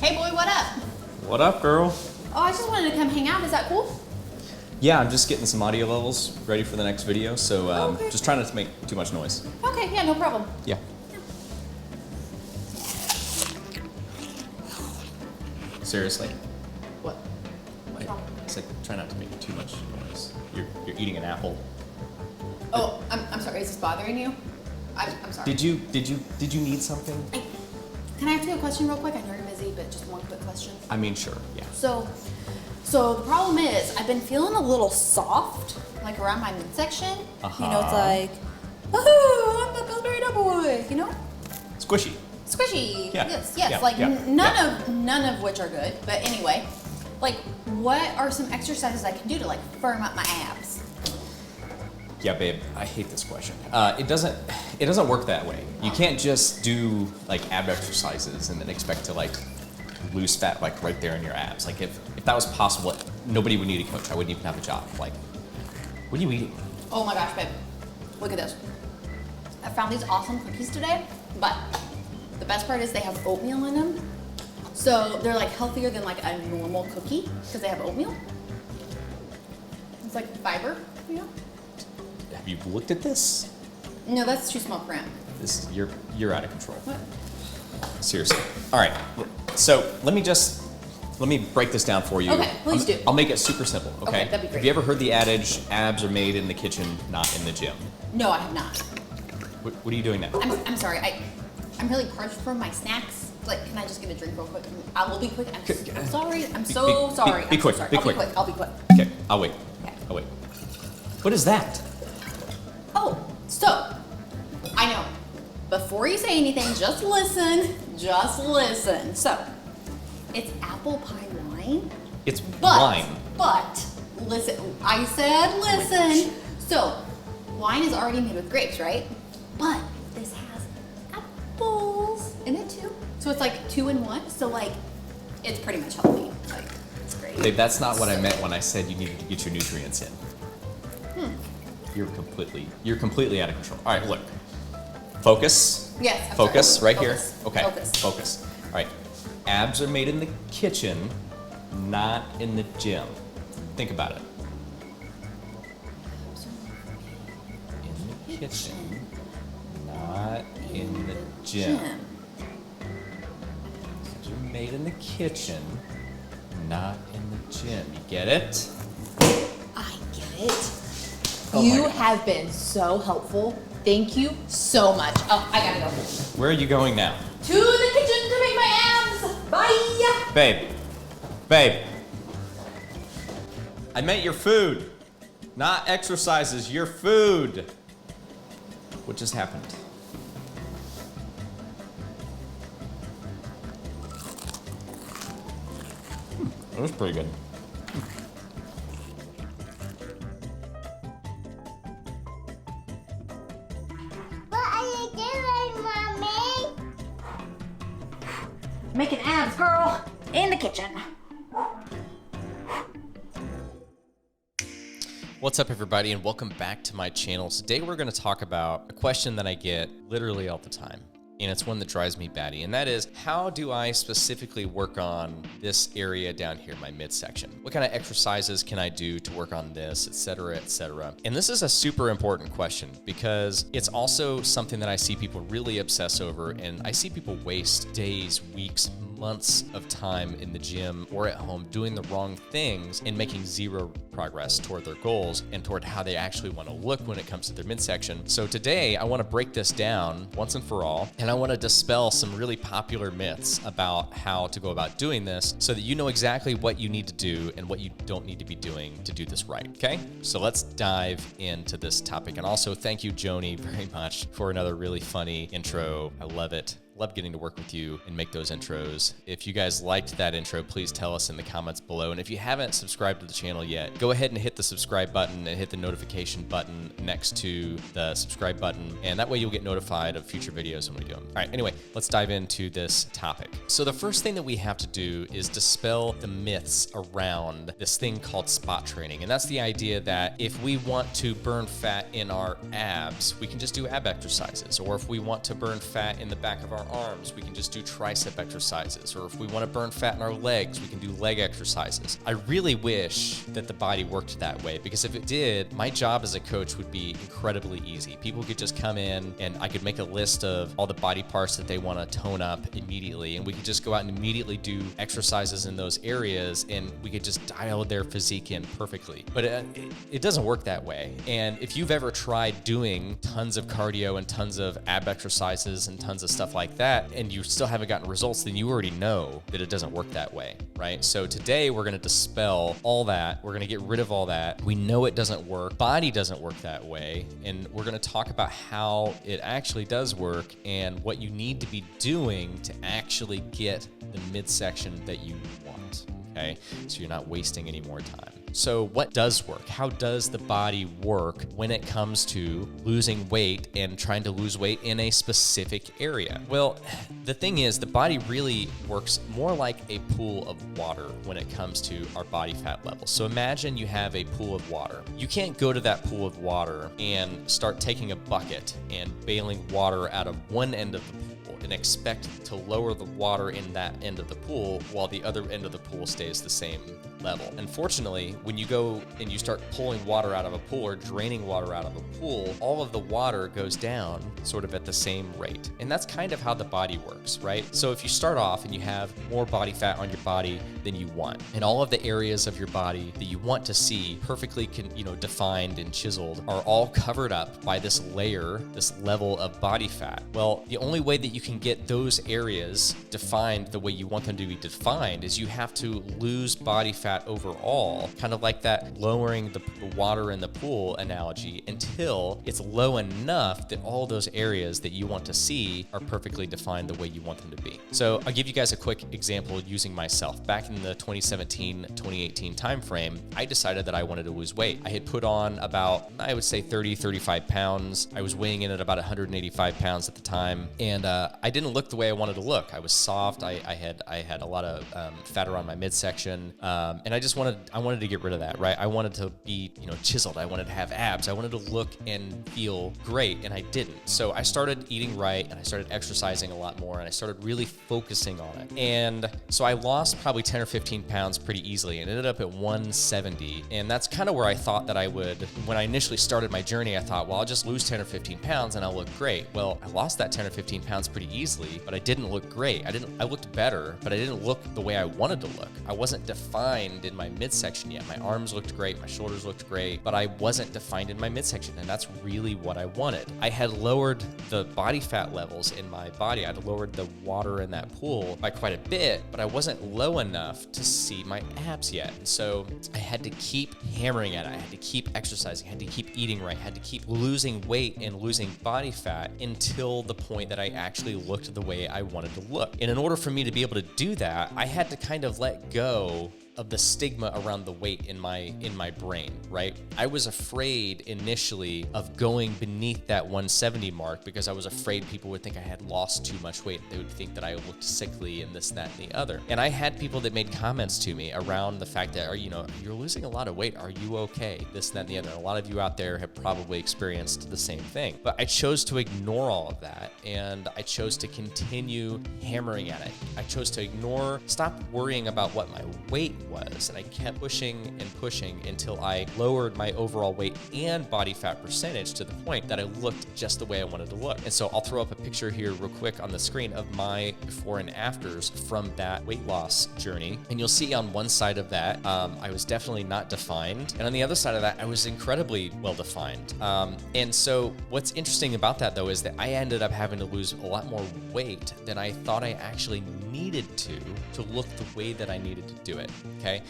Hey boy, what up? What up, girl? Oh, I just wanted to come hang out. Is that cool? Yeah, I'm just getting some audio levels ready for the next video, so Okay. just trying not to make too much noise. Okay, yeah, no problem. Yeah. Seriously? What? Like, it's like, try not to make too much noise. You're eating an apple. Oh, I'm sorry. Is this bothering you? I'm sorry. Did you need something? Can I ask you a question real quick? I know you're busy, but just one quick question. I mean, sure, yeah. So the problem is I've been feeling a little soft, like around my midsection. You know, it's like, oh, I'm a Pillsbury boy. You know? Squishy. Squishy. Yeah. Yes. Yeah. Like Yeah. none of which are good. But anyway, like, what are some exercises I can do to like firm up my abs? Yeah, babe, I hate this question. It doesn't work that way. You can't just do like ab exercises and then expect to like lose fat like right there in your abs. Like if that was possible, nobody would need a coach. I wouldn't even have a job. Like, what are you eating? Oh my gosh, babe. Look at this. I found these awesome cookies today, but the best part is they have oatmeal in them. So they're like healthier than like a normal cookie because they have oatmeal. It's like fiber, you know? Have you looked at this? No, that's too small print. You're out of control. What? Seriously. All right. So let me break this down for you. Okay, please do. I'll make it super simple. Okay. Okay, that'd be great. Have you ever heard the adage, abs are made in the kitchen, not in the gym? No, I have not. What are you doing now? I'm sorry. I'm really parched from my snacks. Like, can I just get a drink real quick? I will be quick. I'm sorry. I'm so sorry. Be quick. Sorry. Be quick. I'll be quick. Okay. I'll wait. Okay. I'll wait. What is that? Oh, so I know. Before you say anything, just listen. Just listen. So, it's apple pie wine. It's wine. But listen, I said listen. So, wine is already made with grapes, right? But this has apples in it too. So it's like 2 in 1. So like, it's pretty much healthy. Like, it's great. Babe, that's not what I meant when I said you needed to get your nutrients in. You're completely out of control. All right, look. Focus. Yes. I'm Focus sorry. right here. Okay. Focus. Focus. All right. Abs are made in the kitchen, not in the gym. Think about it. In the kitchen, not in the gym. Abs are made in the kitchen, not in the gym. You get it? I get it. Oh my You God. have been so helpful. Thank you so much. Oh, I gotta go. Where are you going now? To the kitchen to make my abs. Bye. Babe. I meant your food, not exercises, your food. What just happened? That was pretty good. What are you doing, Mommy? Making abs, girl, in the kitchen. What's up, everybody, and welcome back to my channel. Today we're going to talk about a question that I get literally all the time, and it's one that drives me batty, and that is, how do I specifically work on this area down here, my midsection? What kind of exercises can I do to work on this, etc., etc.? And this is a super important question because it's also something that I see people really obsess over, and I see people waste days, weeks, months of time in the gym or at home doing the wrong things and making zero progress toward their goals and toward how they actually want to look when it comes to their midsection. So today I want to break this down once and for all, and I want to dispel some really popular myths about how to go about doing this so that you know exactly what you need to do and what you don't need to be doing to do this right, okay? So let's dive into this topic. And also thank you, Joni, very much for another really funny intro. I love it. Love getting to work with you and make those intros. If you guys liked that intro, please tell us in the comments below. And if you haven't subscribed to the channel yet, go ahead and hit the subscribe button and hit the notification button next to the subscribe button. And that way you'll get notified of future videos when we do them. All right, anyway, let's dive into this topic. So the first thing that we have to do is dispel the myths around this thing called spot training. And that's the idea that if we want to burn fat in our abs, we can just do ab exercises. Or if we want to burn fat in the back of our our arms, we can just do tricep exercises. Or if we want to burn fat in our legs, we can do leg exercises. I really wish that the body worked that way, because if it did, my job as a coach would be incredibly easy. People could just come in and I could make a list of all the body parts that they want to tone up immediately, and we could just go out and immediately do exercises in those areas, and we could just dial their physique in perfectly. But it doesn't work that way. And if you've ever tried doing tons of cardio and tons of ab exercises and tons of stuff like that, and you still haven't gotten results, then you already know that it doesn't work that way, right? So today we're going to dispel all that. We're going to get rid of all that. We know it doesn't work. Body doesn't work that way. And we're going to talk about how it actually does work and what you need to be doing to actually get the midsection that you want, okay? So you're not wasting any more time. So what does work? How does the body work when it comes to losing weight and trying to lose weight in a specific area? Well, the thing is, the body really works more like a pool of water when it comes to our body fat levels. So imagine you have a pool of water. You can't go to that pool of water and start taking a bucket and bailing water out of one end of the pool and expect to lower the water in that end of the pool while the other end of the pool stays the same level. Unfortunately, when you go and you start pulling water out of a pool or draining water out of a pool, all of the water goes down sort of at the same rate. And that's kind of how the body works, right? So if you start off and you have more body fat on your body than you want, and all of the areas of your body that you want to see perfectly defined and chiseled are all covered up by this layer, this level of body fat. Well, the only way that you can get those areas defined the way you want them to be defined is you have to lose body fat overall, kind of like that lowering the water in the pool analogy, until it's low enough that all those areas that you want to see are perfectly defined the way you want them to be. So I'll give you guys a quick example using myself. Back in the 2017-2018 timeframe, I decided that I wanted to lose weight. I had put on about, I would say 35 pounds. I was weighing in at about 185 pounds at the time, and I didn't look the way I wanted to look. I was soft. I had a lot of fat around my midsection. And I wanted to get rid of that, right? I wanted to be, chiseled. I wanted to have abs. I wanted to look and feel great, and I didn't. So I started eating right, and I started exercising a lot more, and I started really focusing on it. And so I lost probably 10 or 15 pounds pretty easily and ended up at 170. And that's kind of where I thought that I would, when I initially started my journey, I thought, well, I'll just lose 10 or 15 pounds and I'll look great. Well, I lost that 10 or 15 pounds pretty easily, but I didn't look great. I looked better, but I didn't look the way I wanted to look. I wasn't defined in my midsection yet. My arms looked great, my shoulders looked great, but I wasn't defined in my midsection, and that's really what I wanted. I had lowered the body fat levels in my body. I'd lowered the water in that pool by quite a bit, but I wasn't low enough to see my abs yet. And so I had to keep hammering at it. I had to keep exercising. I had to keep eating right. I had to keep losing weight and losing body fat until the point that I actually looked the way I wanted to look. And in order for me to be able to do that, I had to kind of let go of the stigma around the weight in my brain, right? I was afraid initially of going beneath that 170 mark because I was afraid people would think I had lost too much weight. They would think that I looked sickly and this, that, and the other. And I had people that made comments to me around the fact that, you're losing a lot of weight. Are you okay? This, that, and the other. And a lot of you out there have probably experienced the same thing. But I chose to ignore all of that, and I chose to continue hammering at it. I chose to stop worrying about what my weight was, and I kept pushing and pushing until I lowered my overall weight and body fat percentage to the point that I looked just the way I wanted to look. And so I'll throw up a picture here real quick on the screen of my before and afters from that weight loss journey. And you'll see on one side of that, I was definitely not defined. And on the other side of that, I was incredibly well defined. And so what's interesting about that though, is that I ended up having to lose a lot more weight than I thought I actually needed to look the way that I needed to do it. Okay.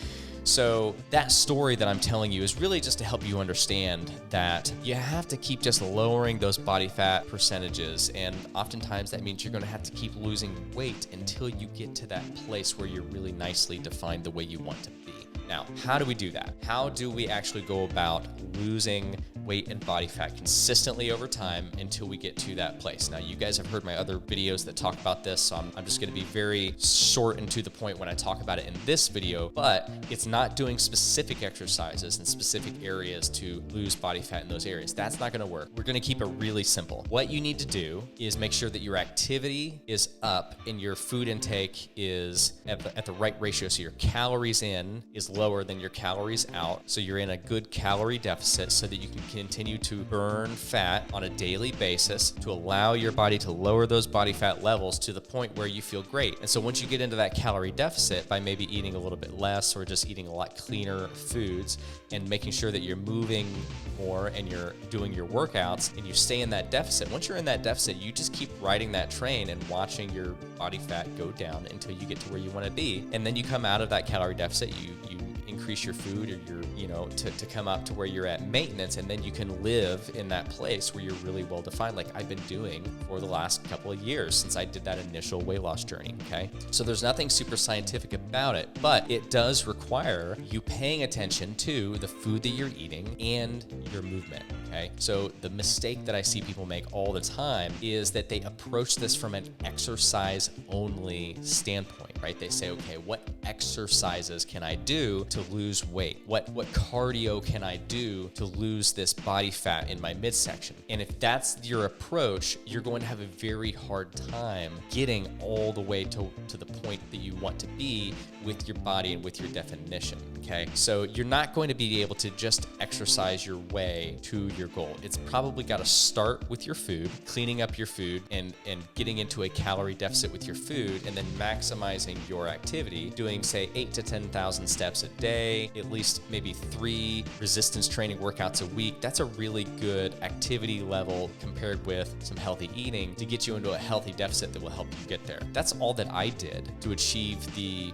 So that story that I'm telling you is really just to help you understand that you have to keep just lowering those body fat percentages. And oftentimes that means you're going to have to keep losing weight until you get to that place where you're really nicely defined the way you want to be. Now, how do we do that? How do we actually go about losing weight and body fat consistently over time until we get to that place. Now, you guys have heard my other videos that talk about this, so I'm just going to be very short and to the point when I talk about it in this video, but it's not doing specific exercises in specific areas to lose body fat in those areas. That's not going to work. We're going to keep it really simple. What you need to do is make sure that your activity is up and your food intake is at the right ratio. So your calories in is lower than your calories out. So you're in a good calorie deficit so that you can continue to burn fat on a daily basis to allow your body to lower those body fat levels to the point where you feel great. And so once you get into that calorie deficit by maybe eating a little bit less or just eating a lot cleaner foods and making sure that you're moving more and you're doing your workouts and you stay in that deficit. Once you're in that deficit, you just keep riding that train and watching your body fat go down until you get to where you want to be. And then you come out of that calorie deficit, you increase your food or to come up to where you're at maintenance, and then you can live in that place where you're really well defined, like I've been doing for the last couple of years since I did that initial weight loss journey. Okay, so there's nothing super scientific about it, but it does require you paying attention to the food that you're eating and your movement. Okay, so the mistake that I see people make all the time is that they approach this from an exercise only standpoint, right? They say, okay, what exercises can I do to lose weight? What cardio can I do to lose this body fat in my midsection? And if that's your approach, you're going to have a very hard time getting all the way to the point that you want to be with your body and with your definition. Okay, so you're not going to be able to just exercise your way to your goal. It's probably got to start with your food, cleaning up your food and getting into a calorie deficit with your food, and then maximizing your activity, doing say 8 to 10,000 steps a day, at least maybe 3 resistance training workouts a week. That's a really good activity level compared with some healthy eating to get you into a healthy deficit that will help you get there. That's all that I did to achieve the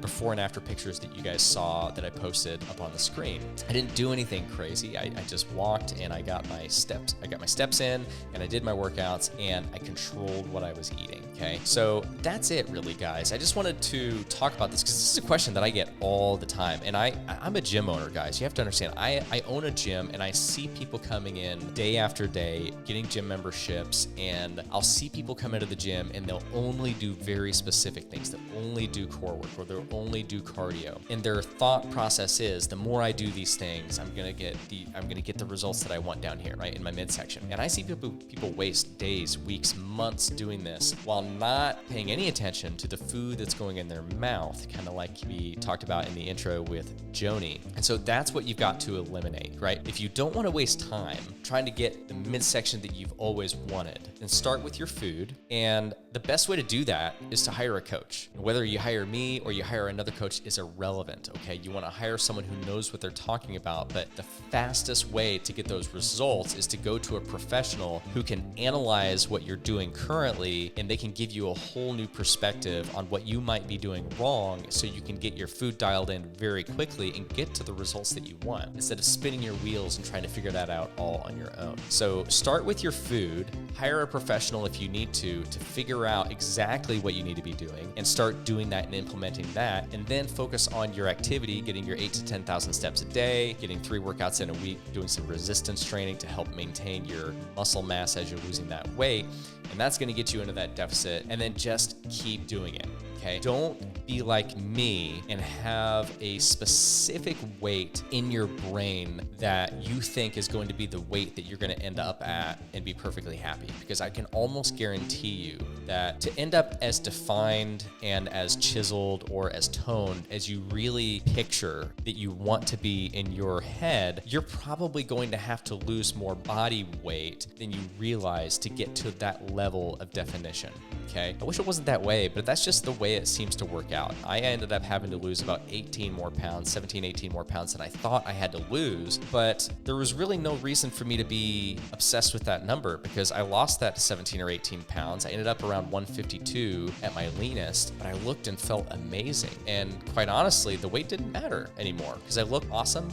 before and after pictures that you guys saw that I posted up on the screen. I didn't do anything crazy. I just walked and I got my steps. I got my steps in and I did my workouts and I controlled what I was eating. Okay, so that's it really, guys. I just wanted to talk about this because this is a question that I get all the time. And I'm a gym owner, guys. You have to understand, I own a gym and I see people coming in day after day, getting gym memberships, and I'll see people come into the gym and they'll only do very specific things. They'll only do core work or they'll only do cardio. And their thought process is, the more I do these things, I'm gonna get the results that I want down here, right, in my midsection. And I see people waste days, weeks, months doing this while not paying any attention to the food that's going in their mouth, kind of like we talked about in the intro with Joni. And so that's what you've got to eliminate, right? If you don't want to waste time trying to get the midsection that you've always wanted, then start with your food. And the best way to do that is to hire a coach. Whether you hire me or you hire another coach is irrelevant, okay? You want to hire someone who knows what they're talking about, but the fastest way to get those results is to go to a professional who can analyze what you're doing currently, and they can give you a whole new perspective on what you might be doing wrong so you can get your food dialed in very quickly and get to the results that you want instead of spinning your wheels and trying to figure that out all on your own. So start with your food, hire a professional if you need to figure out exactly what you need to be doing and start doing that and implementing that, and then focus on your activity, getting your 8 to 10,000 steps a day, getting 3 workouts in a week, doing some resistance training to help maintain your muscle mass as you're losing that weight. And that's going to get you into that deficit, and then just keep doing it. Okay, don't be like me and have a specific weight in your brain that you think is going to be the weight that you're going to end up at and be perfectly happy. Because I can almost guarantee you that to end up as defined and as chiseled or as toned as you really picture that you want to be in your head, you're probably going to have to lose more body weight than you realize to get to that level of definition. Okay, I wish it wasn't that way, but that's just the way it seems to work out. I ended up having to lose about 18 more pounds, 17, 18 more pounds than I thought I had to lose, but there was really no reason for me to be obsessed with that number because I lost that 17 or 18 pounds. I ended up around 152 at my leanest, but I looked and felt amazing. And quite honestly, the weight didn't matter anymore because I looked awesome.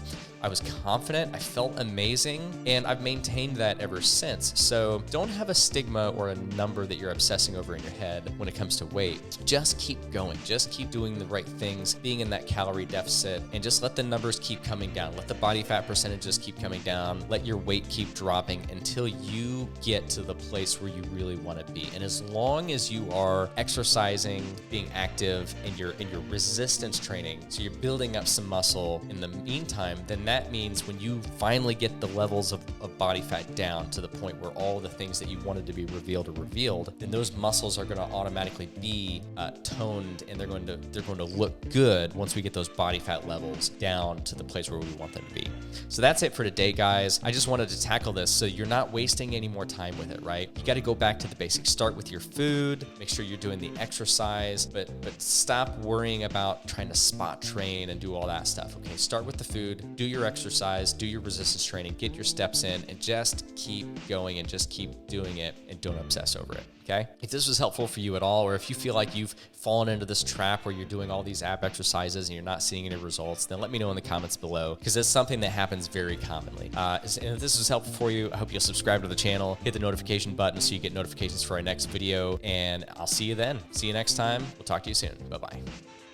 I was confident, I felt amazing, and I've maintained that ever since. So don't have a stigma or a number that you're obsessing over in your head when it comes to weight. Just keep going. Just keep doing the right things, being in that calorie deficit, and just let the numbers keep coming down. Let the body fat percentages keep coming down. Let your weight keep dropping until you get to the place where you really want to be. And as long as you are exercising, being active, and you're in your resistance training, so you're building up some muscle in the meantime, then that means when you finally get the levels of body fat down to the point where all the things that you wanted to be revealed are revealed, then those muscles are going to automatically be toned, and they're going to look good once we get those body fat levels down to the place where we want them to be. So that's it for today, guys. I just wanted to tackle this so you're not wasting any more time with it, right? You got to go back to the basics. Start with your food, make sure you're doing the exercise, but stop worrying about trying to spot train and do all that stuff. Okay, start with the food, do your exercise, do your resistance training, get your steps in, and just keep going and just keep doing it, and don't obsess over it. Okay. If this was helpful for you at all, or if you feel like you've fallen into this trap where you're doing all these ab exercises and you're not seeing any results, then let me know in the comments below, because it's something that happens very commonly. And if this was helpful for you, I hope you'll subscribe to the channel, hit the notification button so you get notifications for our next video, and I'll see you then. See you next time. We'll talk to you soon. Bye-bye.